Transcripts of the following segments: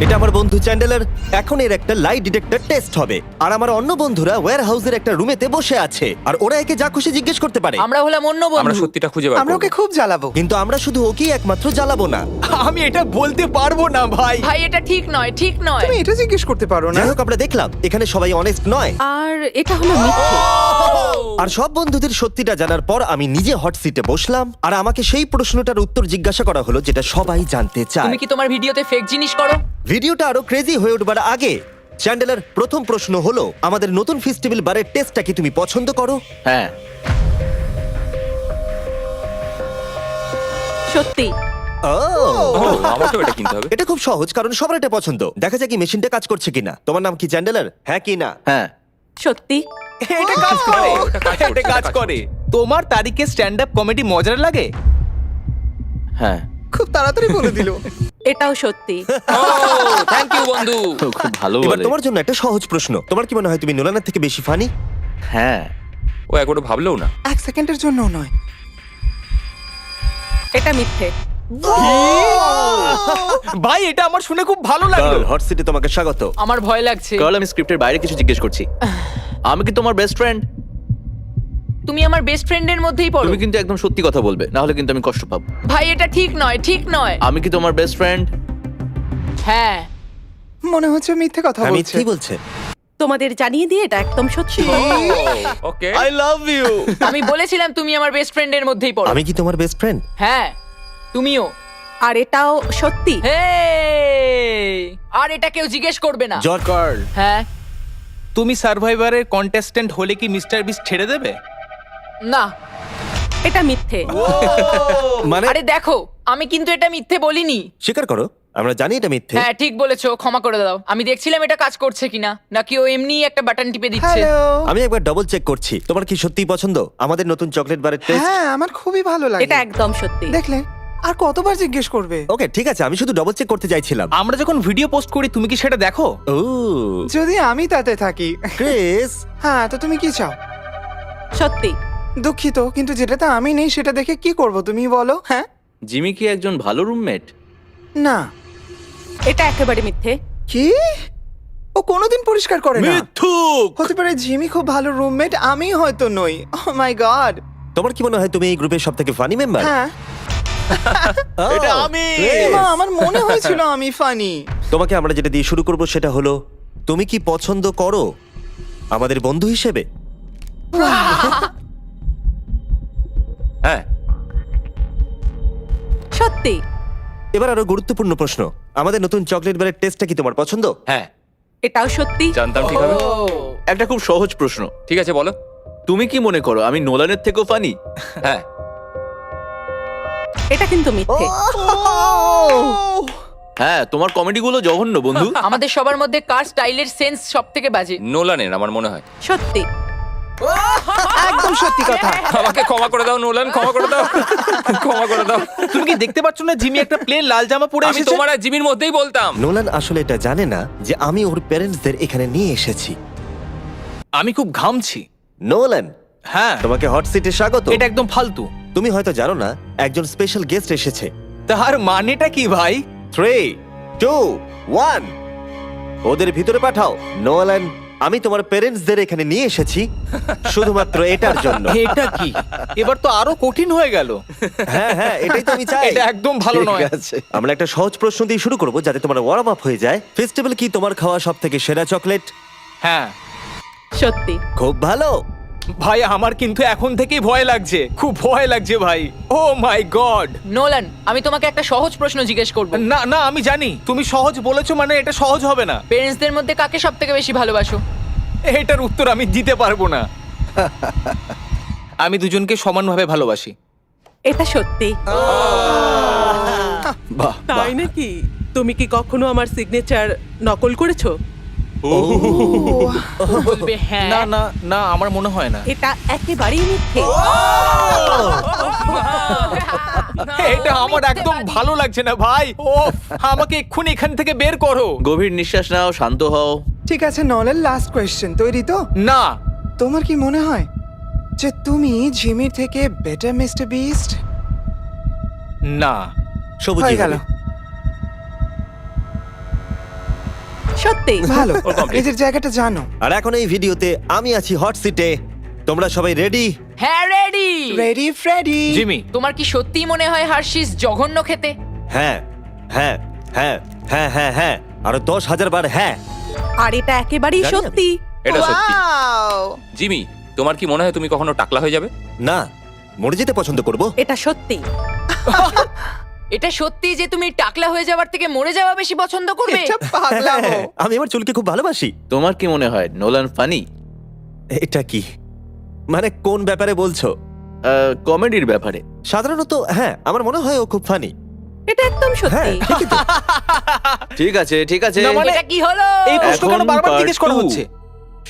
এটা আমার বন্ধু চ্যান্ডেলার। এখন এর একটা লাই ডিটেক্টর টেস্ট হবে, আর আমার অন্য বন্ধুরা ওয়্যার হাউসের একটা রুমেতে বসে আছে, আর ওরা একে যা খুশি জিজ্ঞেস করতে পারে। আমরা হলাম অন্য আমরা বন্ধু। সত্যিটা খুঁজে বার আমরা করব। ওকে খুব জ্বালাবো। কিন্তু আমরা শুধু ওকেই একমাত্র জ্বালাবো না। আমি এটা বলতে পারবো না ভাই। ভাই এটা ঠিক নয়, ঠিক নয়। তুমি এটা জিজ্ঞেস করতে পারো না। যাই হোক, আমরা দেখলাম এখানে সবাই অনেস্ট নয়, আর এটা হলো মিথ্যে। আর সব বন্ধুদের সত্যিটা জানার পর আমি নিজে হট সিটে বসলাম, আর আমাকে সেই প্রশ্নটার উত্তর জিজ্ঞাসা করা হলো যেটা সবাই জানতে চায়। তুমি কি তোমার ভিডিওতে ফেক জিনিস করো? ভিডিওটা আরো ক্রেজি হয়ে উঠবার আগে চ্যান্ডেলার, প্রথম প্রশ্ন হলো আমাদের নতুন ফেস্টিভ্যাল বারের টেস্টটা কি তুমি পছন্দ করো? হ্যাঁ, সত্যি। ও, আমাকেও এটা কিনতে হবে। এটা খুব সহজ, কারণ সবার এটা পছন্দ। দেখা যাক কি মেশিনটা কাজ করছে কিনা। তোমার নাম কি চ্যান্ডেলার? হ্যাঁ কি না? হ্যাঁ, সত্যি। এটা কাজ করে, এটা কাজ করে। তোমার তারিখে স্ট্যান্ড আপ কমেডি মজার লাগে? হ্যাঁ, খুব তাড়াতাড়ি বলে দিল। এটাও সত্যি। থ্যাংক ইউ বন্ধু। খুব ভালো এবার বলে। তোমার জন্য একটা সহজ প্রশ্ন। তোমার কি মনে হয় তুমি নোলানের থেকে বেশি ফানি? হ্যাঁ, ও একবারও ভাবলেও না। এক সেকেন্ডের জন্য নয়। এটা মিথ্যে। ভাই এটা আমার শুনে খুব ভালো লাগলো। হট সিটে তোমাকে স্বাগত। আমার ভয় লাগছে। কারণ আমি স্ক্রিপ্টের বাইরে কিছু জিজ্ঞেস করছি। আমি কি তোমার বেস্ট ফ্রেন্ড? তুমি আমার বেস্ট ফ্রেন্ডের মধ্যেই পড়ো। তুমি কিন্তু একদম সত্যি কথা বলবে, না হলে কিন্তু আমি কষ্ট পাবো। ভাই এটা ঠিক নয়, ঠিক নয়। আমি কি তোমার বেস্ট ফ্রেন্ড? হ্যাঁ। মনে হচ্ছে মিথ্যে কথা আমি বলছে। কি বলছে? তোমাদের জানিয়ে দিয়ে এটা একদম সত্যি। ওকে। I love you. আমি বলেছিলাম তুমি আমার বেস্ট ফ্রেন্ডের মধ্যেই পড়ো। আমি কি তোমার বেস্ট ফ্রেন্ড? হ্যাঁ, তুমিও। আর এটাও সত্যি। হেই! আর এটা কেউ জিজ্ঞেস করবে না। জর্জ। কার্ল, হ্যাঁ। তুমি সার্ভাইভারের কন্টেস্ট্যান্ট হলে কি মিস্টার বিস্ট ছেড়ে দেবে? না। এটা মিথ্যে। মানে আরে দেখো, আমি কিন্তু এটা মিথ্যে বলিনি। স্বীকার করো, আমরা জানি এটা মিথ্যে। হ্যাঁ ঠিক বলেছো, ক্ষমা করে দাও। আমি দেখছিলাম এটা কাজ করছে কিনা, নাকি ও এমনি একটা বাটন টিপে দিচ্ছে। হ্যালো। আমি একবার ডবল চেক করছি। তোমার কি সত্যিই পছন্দ আমাদের নতুন চকলেট বারের টেস্ট? হ্যাঁ, আমার খুবই ভালো লাগে। এটা একদম সত্যি। দেখলে, আর কতবার জিজ্ঞেস করবে? ওকে ঠিক আছে, আমি শুধু ডবল চেক করতে চাইছিলাম। আমরা যখন ভিডিও পোস্ট করি তুমি কি সেটা দেখো? ও যদি আমি তাতে থাকি। ক্রিস, হ্যাঁ, তো তুমি কি চাও? সত্যি। দুঃখিত, কিন্তু যেটাতে আমি নেই সেটা দেখে কি করব তুমি বলো? হ্যাঁ, জিমি কি একজন ভালো রুমমেট? না। এটা একেবারে মিথ্যে। কি? ও কোনোদিন পরিষ্কার করে না। মিথ্যুক। হতে পারে জিমি খুব ভালো রুমমেট, আমি হয়তো নই। ও মাই গড। তোমার কি মনে হয় তুমি এই গ্রুপের সবথেকে ফানি মেম্বার? হ্যাঁ, এটা আমি। এমা, আমার মনে হয়েছিল আমি ফানি। তোমাকে আমরা যেটা দিয়ে শুরু করব সেটা হলো, তুমি কি পছন্দ করো আমাদের বন্ধু হিসেবে? হ্যাঁ। সত্যি। এবার আরো গুরুত্বপূর্ণ প্রশ্ন, আমাদের নতুন চকলেট বারের টেস্টটা কি তোমার পছন্দ? হ্যাঁ, এটাও সত্যি। জানতাম ঠিক হবে। একটা খুব সহজ প্রশ্ন। ঠিক আছে বলো। তুমি কি মনে করো আমি নোলানের থেকেও ফানি? হ্যাঁ। এটা কিন্তু মিথ্যে। হ্যাঁ, তোমার কমেডিগুলো জঘন্য বন্ধু। আমাদের সবার মধ্যে কার স্টাইলের সেন্স সব থেকে বাজে? নোলানের আমার মনে হয়। সত্যি। একদম সত্যি কথা। আমাকে ক্ষমা করে দাও নোলান, ক্ষমা করে দাও। ক্ষমা করে দাও। তুমি কি দেখতে পাচ্ছ না জিমি একটা প্লেন লাল জামা পরে আমি এসেছে? তোমার আর জিমির মধ্যেই বলতাম। নোলান আসলে এটা জানে না যে আমি ওর প্যারেন্টসদের এখানে নিয়ে এসেছি। আমি খুব ঘামছি। নোলান, হ্যাঁ, তোমাকে হট সিটে স্বাগত। এটা একদম ফালতু। তুমি হয়তো জানো না একজন স্পেশাল গেস্ট এসেছে। তার মানেটা কি ভাই? 3, 2, 1 ওদের ভিতরে পাঠাও। নোলান, আমি তোমার প্যারেন্টসদের এখানে নিয়ে এসেছি শুধুমাত্র এটার জন্য। এটা কি? এবার তো আরো কঠিন হয়ে গেল। হ্যাঁ হ্যাঁ, এটাই তো আমি চাই। এটা একদম ভালো ঠিক নয়। আছে, আমরা একটা সহজ প্রশ্ন দিয়ে শুরু করব যাতে তোমার ওয়ার্ম আপ হয়ে যায়। ফেস্টিভ্যাল কি তোমার খাওয়া সবথেকে সেরা চকলেট? হ্যাঁ সত্যি। খুব ভালো। ভাই, আমার কিন্তু এখন থেকেই ভয় লাগছে, খুব ভয় লাগছে ভাই। ও মাই গড। নোলান, আমি তোমাকে একটা সহজ প্রশ্ন জিজ্ঞেস করব। না না, আমি জানি তুমি সহজ বলেছো মানে এটা সহজ হবে না। পেরেন্টসদের মধ্যে কাকে সব থেকে বেশি ভালোবাসো? এটার উত্তর আমি দিতে পারবো না। আমি দুজনকে সমানভাবে ভালোবাসি। এটা সত্যি। বাহ, তাই নাকি? তুমি কি কখনো আমার সিগনেচার নকল করেছো? বলবে হ্যাঁ। না না না, আমার মনে হয় না। এটা একেবারেই মিথ্যে। এটা আমার একদম ভালো লাগছে না ভাই। ও, আমাকে এক্ষুনি এখান থেকে বের করো। গভীর নিঃশ্বাস নাও, শান্ত হও। ঠিক আছে, নলের লাস্ট কোয়েশ্চেন, তৈরি তো? না। তোমার কি মনে হয় যে তুমি জিমির থেকে বেটার মিস্টার বিস্ট? না। সবুজ হয়ে গেল। সত্যি ভালো ওর complete। নিজের জায়গাটা জানো। আর এখন এই ভিডিওতে আমি আছি হট সিটে। তোমরা সবাই রেডি? হ্যাঁ রেডি। Ready Freddie. জিমি, তোমার কি সত্যিই মনে হয় হার্শিস জঘন্য খেতে? হ্যাঁ হ্যাঁ হ্যাঁ হ্যাঁ হ্যাঁ হ্যাঁ আরো 10,000 বার হ্যাঁ। আর এটা একেবারেই জানি আমি। সত্যি। এটা সত্যি। Wow! জিমি, তোমার কি মনে হয় তুমি কখনো টাকলা হয়ে যাবে? না, মরে যেতে পছন্দ করব। এটা সত্যি। এটা সত্যি যে তুমি টাকলা হয়ে যাওয়ার থেকে মরে যাওয়া বেশি পছন্দ করবে? এটা পাগলামো। আমি আমার চুলকে খুব ভালোবাসি। তোমার কি মনে হয় নোলান ফানি? এটা কি মানে কোন ব্যাপারে বলছো? কমেডির ব্যাপারে। সাধারণত হ্যাঁ, আমার মনে হয় ও খুব ফানি। এটা একদম হ্যাঁ সত্যি। ঠিকই তো। ঠিক আছে ঠিক আছে, না, মানে- এটা কি হলো? এই প্রশ্ন কেন এখন বারবার part জিজ্ঞেস করা 2 হচ্ছে?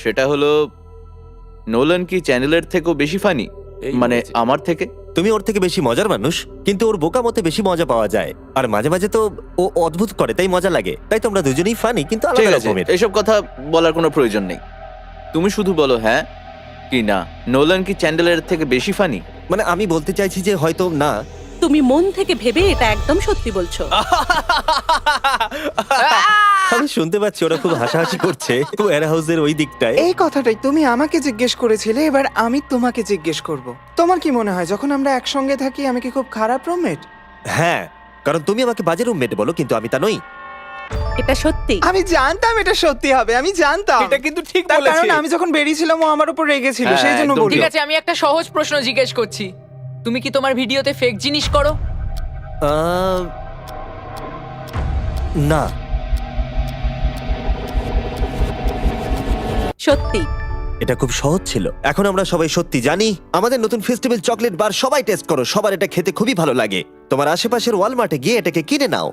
সেটা হলো নোলান কি চ্যানেলের থেকেও বেশি ফানি? এই মানে হয়েছে। আমার থেকে? তুমি ওর থেকে বেশি মজার মানুষ, কিন্তু ওর বোকা মতে বেশি মজা পাওয়া যায়। আর মাঝে মাঝে তো ও অদ্ভুত করে, তাই মজা লাগে। তাই তোমরা দুজনেই ফানি, কিন্তু ঠিক আলাদা আছে, রকমের। এসব কথা বলার কোনো প্রয়োজন নেই। তুমি শুধু বলো হ্যাঁ কি না, নোলান কি চ্যান্ডেলের থেকে বেশি ফানি? মানে আমি বলতে চাইছি যে হয়তো না। তুমি মন থেকে ভেবে এটা একদম সত্যি বলছো। আমি শুনতে পাচ্ছি ওরা খুব হাসাহাসি করছে ওয়্যার হাউসের ওই দিকটায়। এই কথাটাই তুমি আমাকে জিজ্ঞেস করেছিলে, এবার আমি তোমাকে জিজ্ঞেস করব। তোমার কি মনে হয় যখন আমরা একসঙ্গে থাকি আমি কি খুব খারাপ রুমমেট? হ্যাঁ, কারণ তুমি আমাকে বাজে রুমমেট বলো, কিন্তু আমি তা নই। এটা সত্যি। আমি জানতাম এটা সত্যি হবে, আমি জানতাম। এটা কিন্তু ঠিক তার বলেছে। কারণ আমি যখন বেরিয়েছিলাম ও আমার উপর রেগেছিল, হ্যাঁ, সেই জন্য একদম বললো। ঠিক আছে, আমি একটা সহজ প্রশ্ন জিজ্ঞেস করছি। তুমি কি তোমার ভিডিওতে ফেক জিনিস করো? আহ, না। সত্যি। এটা খুব সহজ ছিল। এখন আমরা সবাই সত্যি জানি। আমাদের নতুন ফেস্টিভ্যাল চকলেট বার সবাই টেস্ট করো, সবার এটা খেতে খুবই ভালো লাগে। তোমার আশেপাশের ওয়ালমার্টে গিয়ে এটাকে কিনে নাও।